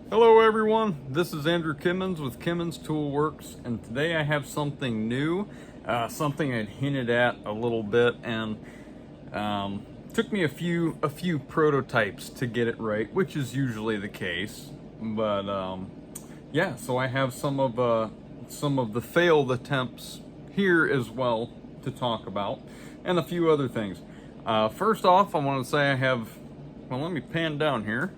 Hello everyone, this is Andrew Kimmons with Kimmons Tool Works, and today I have something new, something I'd hinted at a little bit, and took me a few prototypes to get it right, which is usually the case. But yeah, so I have some of the failed attempts here as well to talk about, and a few other things. First off, I want to say I have, well, let me pan down here.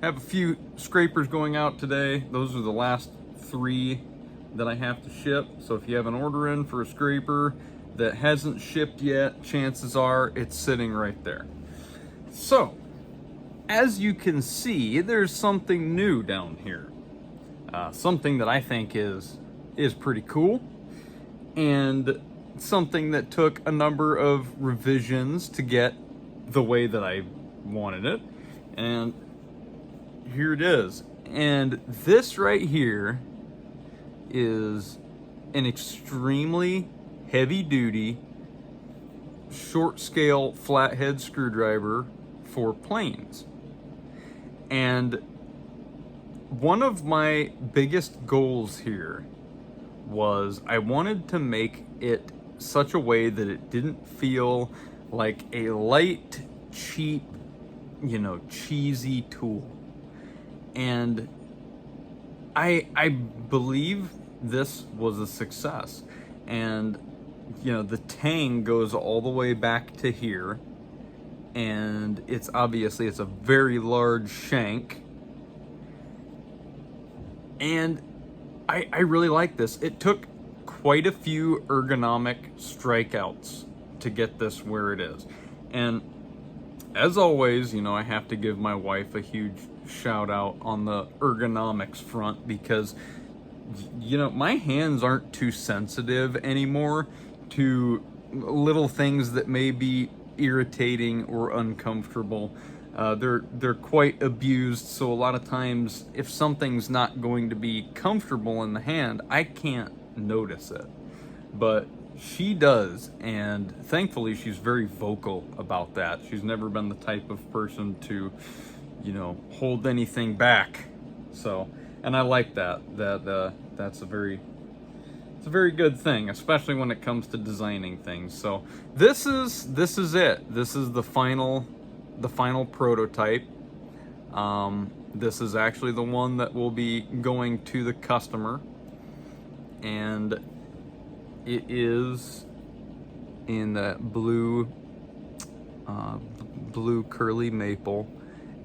Have a few scrapers going out today. Those are the last 3 that I have to ship. So if you have an order in for a scraper that hasn't shipped yet, chances are it's sitting right there. So, as you can see, there's something new down here. Something that I think is pretty cool, and something that took a number of revisions to get the way that I wanted it. And here it is. And this right here is an extremely heavy duty short scale flathead screwdriver for planes. And one of my biggest goals here was I wanted to make it such a way that it didn't feel like a light, cheap, cheesy tool. And I believe this was a success. And the tang goes all the way back to here, and it's a very large shank, and I really like this. It took quite a few ergonomic strikeouts to get this where it is. And as always, I have to give my wife a huge shout out on the ergonomics front, because my hands aren't too sensitive anymore to little things that may be irritating or uncomfortable. They're quite abused, so a lot of times if something's not going to be comfortable in the hand, I can't notice it, but she does, and thankfully she's very vocal about that. She's never been the type of person to hold anything back. So, and I like that that's a very good thing, especially when it comes to designing things. So this is it. This is the final prototype. This is actually the one that will be going to the customer, and it is in that blue curly maple.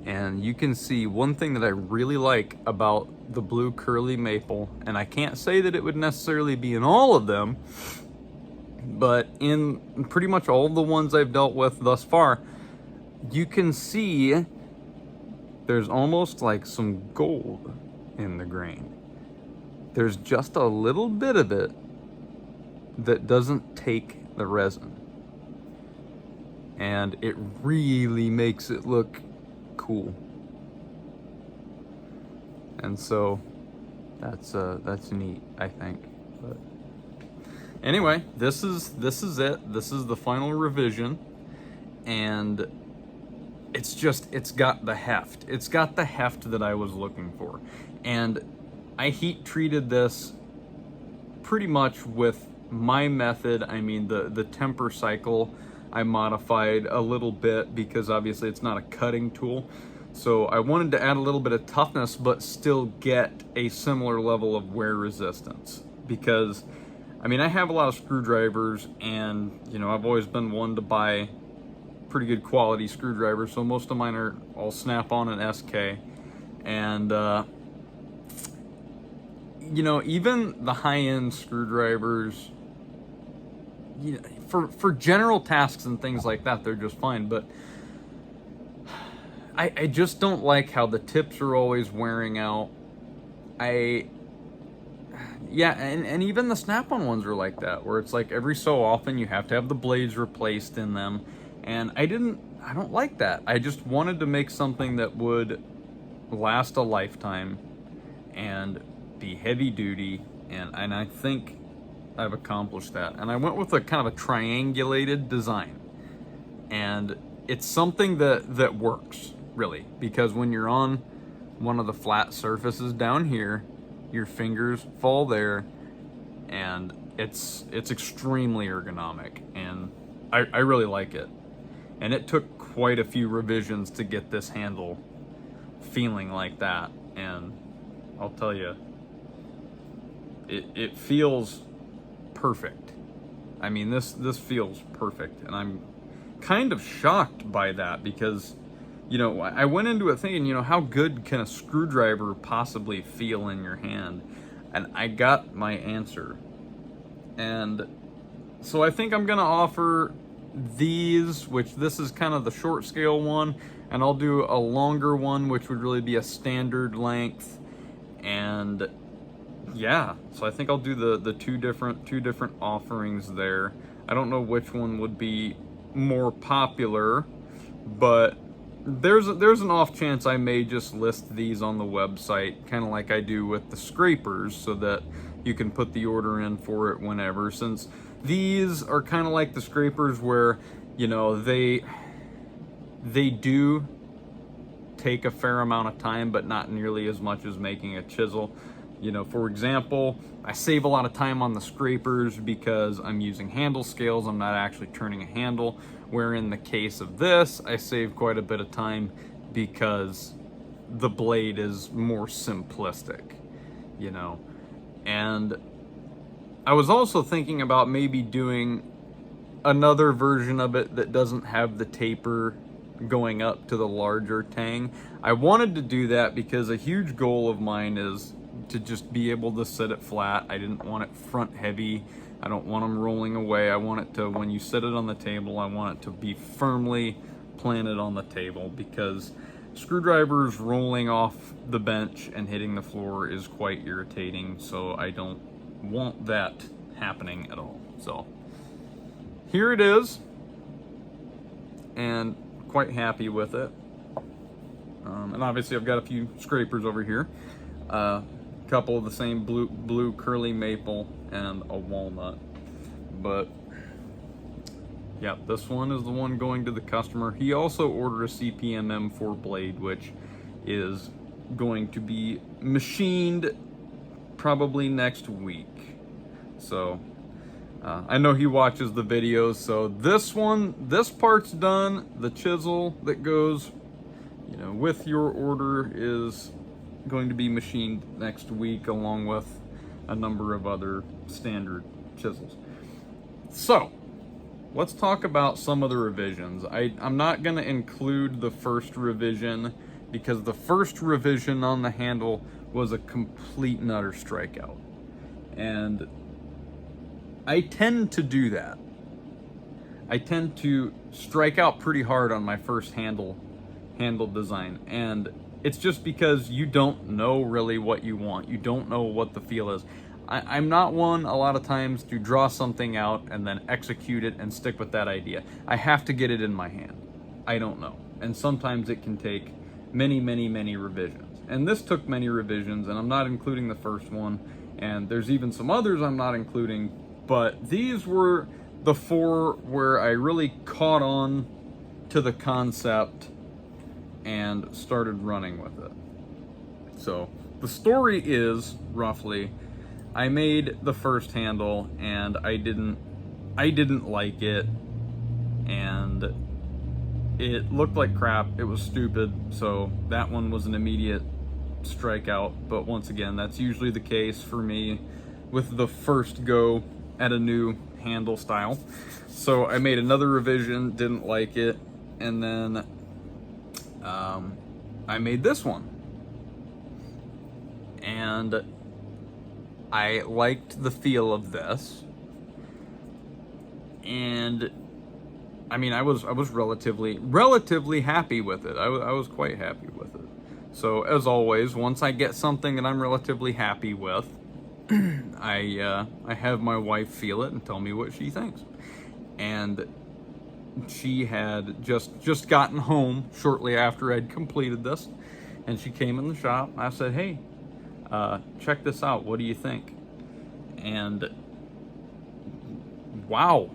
And you can see one thing that I really like about the blue curly maple, and I can't say that it would necessarily be in all of them, but in pretty much all the ones I've dealt with thus far, you can see there's almost like some gold in the grain. There's just a little bit of it that doesn't take the resin, and it really makes it look cool. And so that's neat, I think. But anyway, this is it. This is the final revision, and it's got the heft. It's got the heft that I was looking for. And I heat treated this pretty much with my method. I mean, the temper cycle I modified a little bit, because obviously it's not a cutting tool. So I wanted to add a little bit of toughness, but still get a similar level of wear resistance. Because, I mean, I have a lot of screwdrivers, and, I've always been one to buy pretty good quality screwdrivers. So most of mine are all Snap-on and SK. And, even the high-end screwdrivers, for general tasks and things like that, they're just fine. But I just don't like how the tips are always wearing out. And even the Snap-on ones are like that, where it's like every so often you have to have the blades replaced in them. And I don't like that. I just wanted to make something that would last a lifetime and be heavy duty, and I think I've accomplished that. And I went with a kind of a triangulated design, and it's something that works. really, because when you're on one of the flat surfaces down here, your fingers fall there, and it's extremely ergonomic, and I really like it. And it took quite a few revisions to get this handle feeling like that, and I'll tell you, it feels perfect. I mean, this feels perfect, and I'm kind of shocked by that because, you know, I went into it thinking, you know, how good can a screwdriver possibly feel in your hand? And I got my answer. And so I think I'm gonna offer these, which this is kind of the short scale one, and I'll do a longer one, which would really be a standard length. And yeah, so I think I'll do the two different offerings there. I don't know which one would be more popular, but there's an off chance I may just list these on the website, kind of like I do with the scrapers, so that you can put the order in for it whenever, since these are kind of like the scrapers where, you know, they do take a fair amount of time, but not nearly as much as making a chisel. You know, for example, I save a lot of time on the scrapers because I'm using handle scales. I'm not actually turning a handle, where in the case of this, I save quite a bit of time because the blade is more simplistic, you know. And I was also thinking about maybe doing another version of it that doesn't have the taper going up to the larger tang. I wanted to do that because a huge goal of mine is to just be able to sit it flat. I didn't want it front heavy. I don't want them rolling away. I want it to, when you sit it on the table, I want it to be firmly planted on the table, because screwdrivers rolling off the bench and hitting the floor is quite irritating, so I don't want that happening at all. So here it is, and quite happy with it. And obviously I've got a few scrapers over here. Couple of the same blue curly maple and a walnut, but yeah, this one is the one going to the customer. He also ordered a CPM M4 blade, which is going to be machined probably next week. So I know he watches the videos, so this part's done. The chisel that goes, you know, with your order is going to be machined next week, along with a number of other standard chisels. So let's talk about some of the revisions. I'm not going to include the first revision because the first revision on the handle was a complete and utter strikeout, and I tend to do that. I tend to strike out pretty hard on my first handle design, and it's just because you don't know really what you want. You don't know what the feel is. I'm not one a lot of times to draw something out and then execute it and stick with that idea. I have to get it in my hand. I don't know. And sometimes it can take many revisions. And this took many revisions, and I'm not including the first one. And there's even some others I'm not including, but these were the 4 where I really caught on to the concept and started running with it. So the story is, roughly, I made the first handle and I didn't like it, and it looked like crap. It was stupid, so that one was an immediate strikeout. But once again, that's usually the case for me with the first go at a new handle style. So I made another revision, didn't like it, and then I made this one, and I liked the feel of this, and I mean, I was relatively happy with it. I was quite happy with it. So as always, once I get something that I'm relatively happy with, I have my wife feel it and tell me what she thinks. And she had just gotten home shortly after I'd completed this, and she came in the shop. I said, "Hey, check this out. What do you think?" And wow,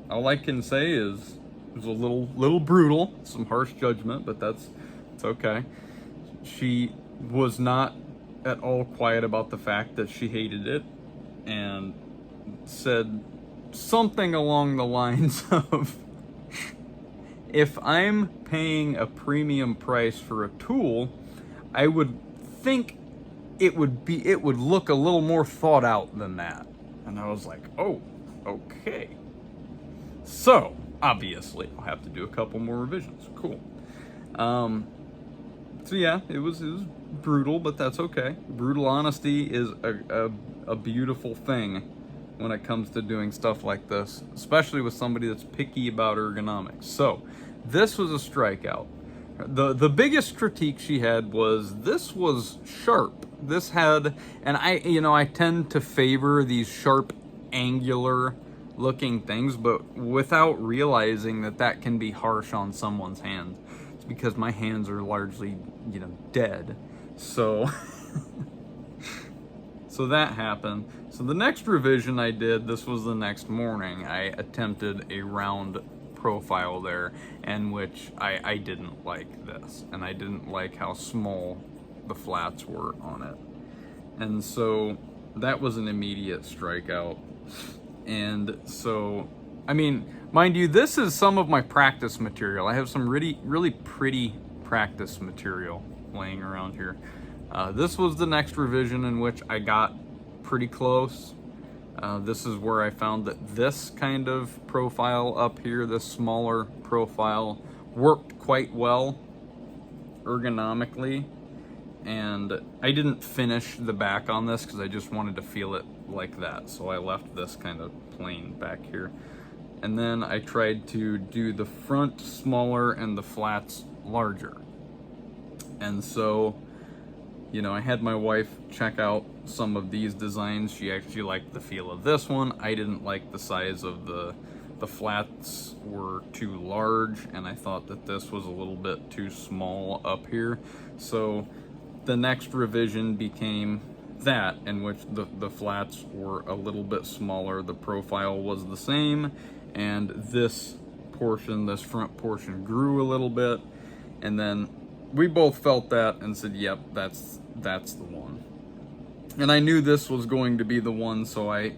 all I can say is was a little brutal, some harsh judgment, but it's okay. She was not at all quiet about the fact that she hated it, and said something along the lines of, if I'm paying a premium price for a tool, I would think it would look a little more thought out than that. And I was like, oh, okay. So obviously I'll have to do a couple more revisions. Cool. So yeah, it was brutal, but that's okay. Brutal honesty is a beautiful thing when it comes to doing stuff like this, especially with somebody that's picky about ergonomics. So this was a strikeout. The biggest critique she had was this was sharp. This had, and I tend to favor these sharp, angular looking things, but without realizing that can be harsh on someone's hands. It's because my hands are largely, dead. So so that happened. So the next revision I did, this was the next morning, I attempted a round profile there, in which I didn't like this, and I didn't like how small the flats were on it. And so that was an immediate strikeout. And so, mind you, this is some of my practice material. I have some really pretty practice material laying around here. This was the next revision in which I got pretty close. This is where I found that this kind of profile up here, this smaller profile, worked quite well ergonomically. And I didn't finish the back on this because I just wanted to feel it like that. So I left this kind of plain back here. And then I tried to do the front smaller and the flats larger. And so, I had my wife check out some of these designs. She actually liked the feel of this one. I didn't like the size of the flats were too large, and I thought that this was a little bit too small up here. So the next revision became that, in which the flats were a little bit smaller. The profile was the same, and this front portion grew a little bit. And then we both felt that and said, yep, that's the one. And I knew this was going to be the one, so I,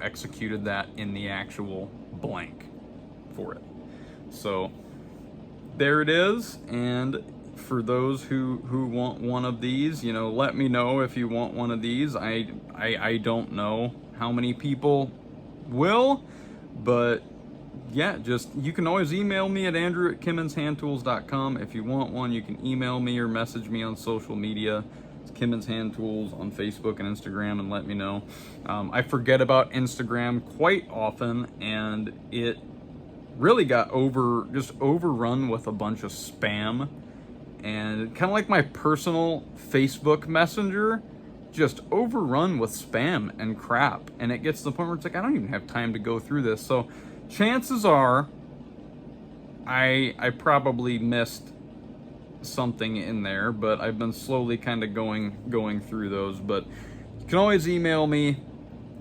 executed that in the actual blank for it. So there it is. And for those who want one of these, let me know if you want one of these. I don't know how many people will, but yeah, you can always email me at andrew@kimmonshandtools.com. If you want one, you can email me or message me on social media. It's Kimmons Hand Tools on Facebook and Instagram, and let me know. I forget about Instagram quite often, and it really got overrun with a bunch of spam. And kind of like my personal Facebook Messenger, just overrun with spam and crap. And it gets to the point where it's like, I don't even have time to go through this. So chances are I probably missed something in there, but I've been slowly kind of going through those. But you can always email me,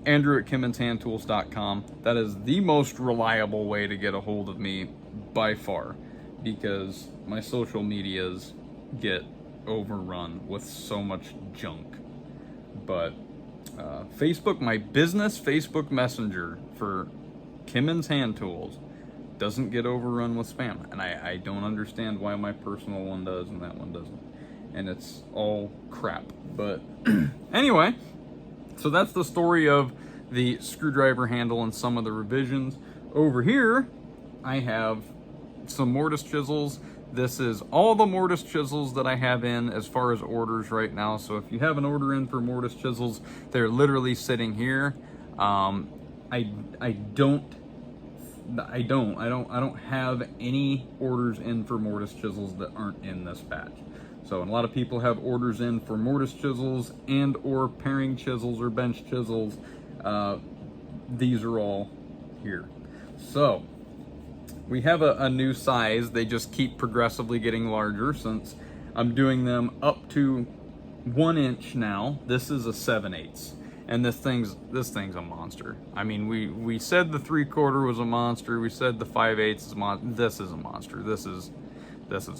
andrew@kimmonshandtools.com. That is the most reliable way to get a hold of me by far, because my social medias get overrun with so much junk. But Facebook, my business Facebook Messenger for Kimmons Hand Tools, doesn't get overrun with spam. And I don't understand why my personal one does and that one doesn't. And it's all crap. But anyway, so that's the story of the screwdriver handle and some of the revisions. Over here, I have some Mortise Chisels. This is all the Mortise Chisels that I have in as far as orders right now. So if you have an order in for Mortise Chisels, they're literally sitting here. I don't have any orders in for Mortise Chisels that aren't in this batch. So, and a lot of people have orders in for Mortise Chisels and or paring chisels or bench chisels. These are all here. So we have a new size. They just keep progressively getting larger since I'm doing them up to 1 inch now. This is a 7/8. And this thing's a monster. I mean, we said the 3/4 was a monster. We said the 5/8 is a monster. This is a monster. This is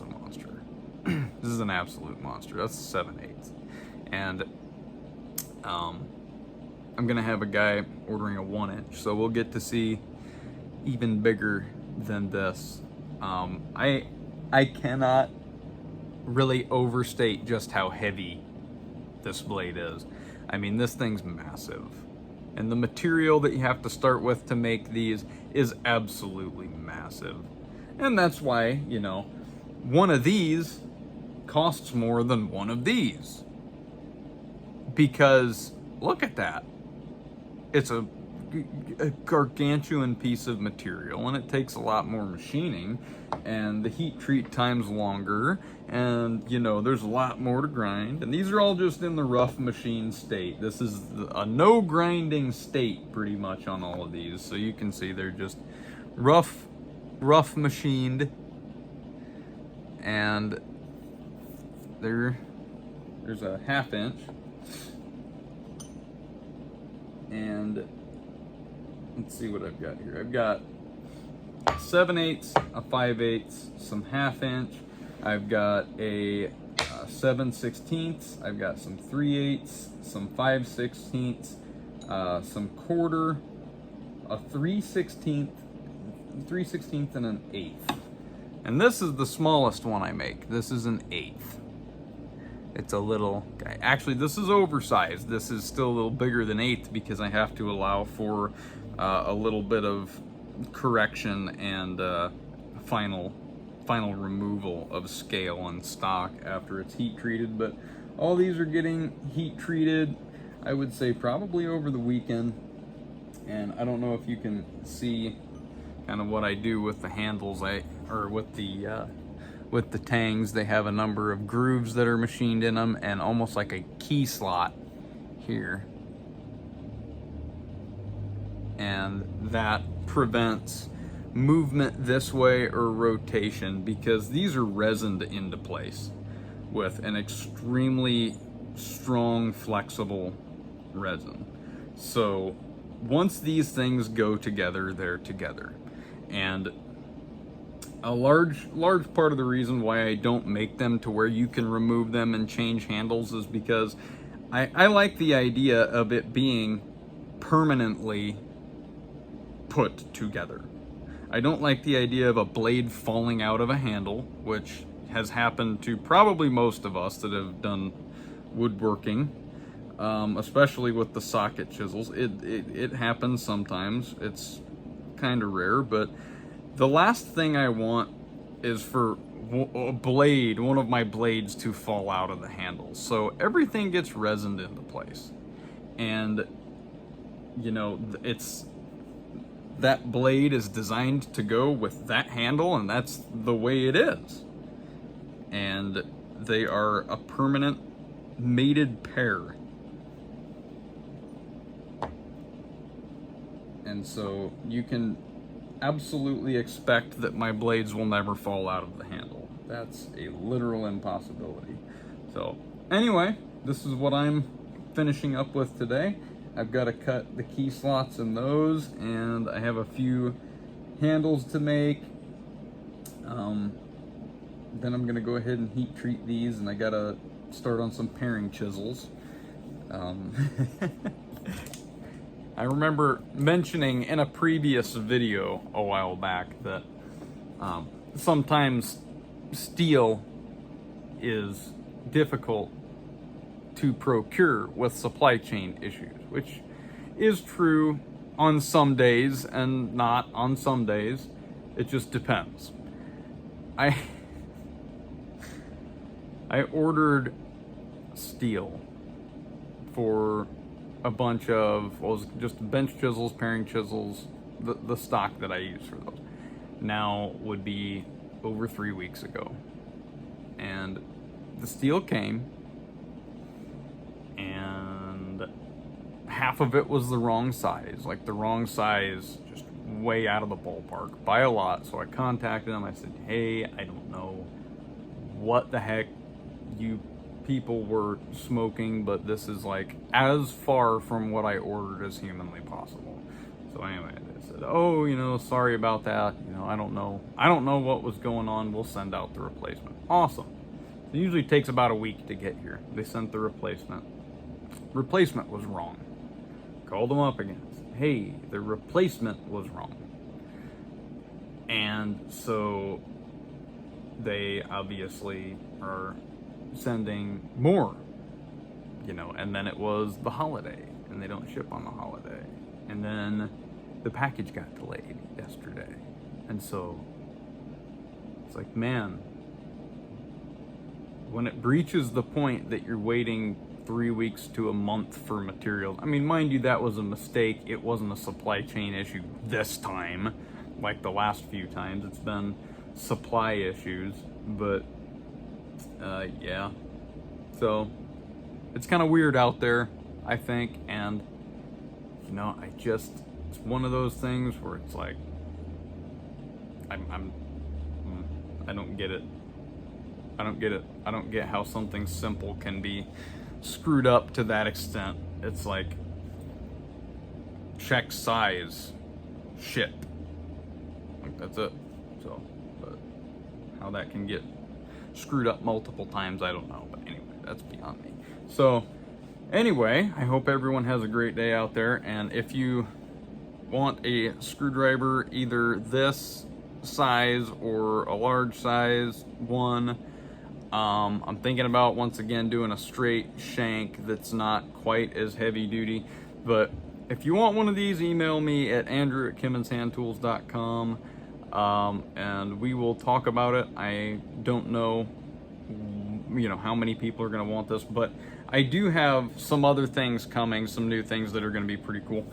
a monster. This is an absolute monster. That's 7/8. And I'm gonna have a guy ordering a 1-inch, so we'll get to see even bigger than this. I cannot really overstate just how heavy this blade is. I mean, this thing's massive, and the material that you have to start with to make these is absolutely massive. And that's why, you know, one of these costs more than one of these, because look at that. It's a gargantuan piece of material, and it takes a lot more machining, and the heat treat time's longer, and you know, there's a lot more to grind. And these are all just in the rough machine state. This is a no grinding state pretty much on all of these, so you can see they're just rough machined. And there's a 1/2 inch, and let's see what I've got here. I've got 7/8, a 5/8, some 1/2 inch. I've got a 7/16. I've got some 3/8, some 5/16, some 1/4, a 3/16, and an 1/8. And this is the smallest one I make. This is an 1/8. It's a little guy. Actually, this is oversized. This is still a little bigger than 1/8 because I have to allow for a little bit of correction and final removal of scale and stock after it's heat treated. But all these are getting heat treated, I would say probably over the weekend. And I don't know if you can see kind of what I do with the handles, with the tangs. They have a number of grooves that are machined in them, and almost like a key slot here. And that prevents movement this way or rotation, because these are resined into place with an extremely strong, flexible resin. So once these things go together, they're together. And a large part of the reason why I don't make them to where you can remove them and change handles is because I like the idea of it being permanently put together. I don't like the idea of a blade falling out of a handle, which has happened to probably most of us that have done woodworking, especially with the socket chisels. It happens sometimes. It's kind of rare, but the last thing I want is for one of my blades to fall out of the handle. So everything gets resined into place. And, you know, that blade is designed to go with that handle, and that's the way it is. And they are a permanent mated pair. And so you can absolutely expect that my blades will never fall out of the handle. That's a literal impossibility. So anyway, this is what I'm finishing up with today. I've got to cut the key slots in those, and I have a few handles to make. Then I'm gonna go ahead and heat treat these, and I gotta start on some paring chisels. I remember mentioning in a previous video a while back that sometimes steel is difficult to procure with supply chain issues, which is true on some days and not on some days. It just depends. I ordered steel for a bunch of, well, just bench chisels, paring chisels, the stock that I use for those. Now would be over 3 weeks ago. And the steel came, and half of it was the wrong size, like the wrong size, just way out of the ballpark by a lot. So I contacted them. I said, hey, I don't know what the heck you people were smoking, but this is like as far from what I ordered as humanly possible. So anyway, they said, oh, you know, sorry about that. You know, I don't know what was going on. We'll send out the replacement. Awesome. It usually takes about a week to get here. They sent the replacement. Replacement was wrong. Called them up again. Hey, the replacement was wrong. And so they obviously are sending more, you know, and then it was the holiday and they don't ship on the holiday. And then the package got delayed yesterday. And so it's like, man, when it breaches the point that you're waiting 3 weeks to a month for materials. I mean, mind you, that was a mistake. It wasn't a supply chain issue this time, like the last few times. It's been supply issues, but yeah. So it's kind of weird out there, I think, and you know, it's one of those things where it's like, I don't get it. I don't get how something simple can be screwed up to that extent. It's like, check size, ship. Like, that's it. So, but how that can get screwed up multiple times, I don't know. But anyway, that's beyond me. So, anyway, I hope everyone has a great day out there. And if you want a screwdriver, either this size or a large size one, I'm thinking about once again doing a straight shank that's not quite as heavy duty. But if you want one of these, email me at andrew@kimmonshandtools.com, and we will talk about it. I don't know, you know, how many people are going to want this, but I do have some other things coming, some new things that are going to be pretty cool.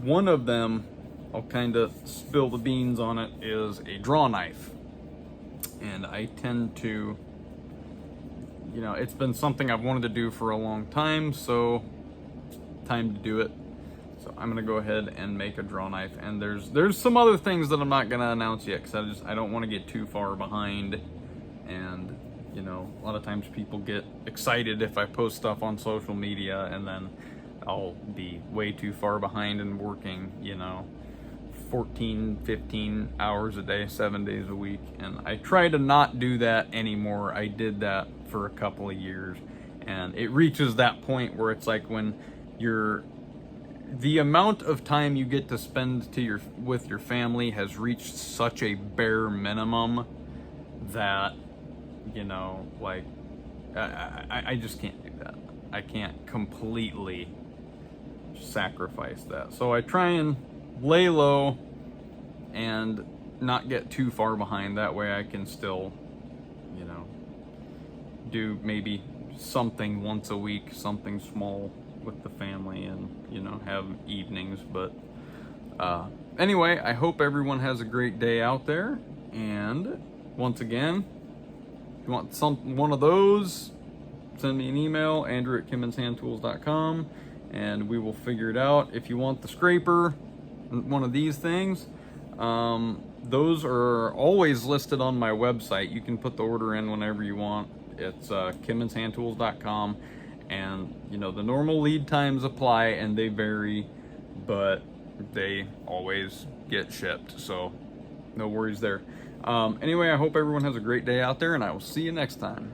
One of them, I'll kind of spill the beans on it, is a draw knife. And I tend to, you know, it's been something I've wanted to do for a long time, so time to do it. So I'm gonna go ahead and make a draw knife. And there's some other things that I'm not gonna announce yet, because I don't want to get too far behind. And you know, a lot of times people get excited if I post stuff on social media, and then I'll be way too far behind and working, you know, 14, 15 hours a day, 7 days a week. And I try to not do that anymore. I did that for a couple of years, and it reaches that point where it's like, when the amount of time you get to spend with your family has reached such a bare minimum that, you know, like, I just can't do that. I can't completely sacrifice that. So I try and lay low and not get too far behind. That way I can still, you know, do maybe something once a week, something small with the family, and, you know, have evenings. But anyway, I hope everyone has a great day out there. And once again, if you want one of those, send me an email, andrew@kimmonshandtools.com, and we will figure it out. If you want the scraper, one of these things, those are always listed on my website. You can put the order in whenever you want. It's kimmonshandtools.com, and you know, the normal lead times apply, and they vary, but they always get shipped, so no worries there. Anyway, I hope everyone has a great day out there, and I will see you next time.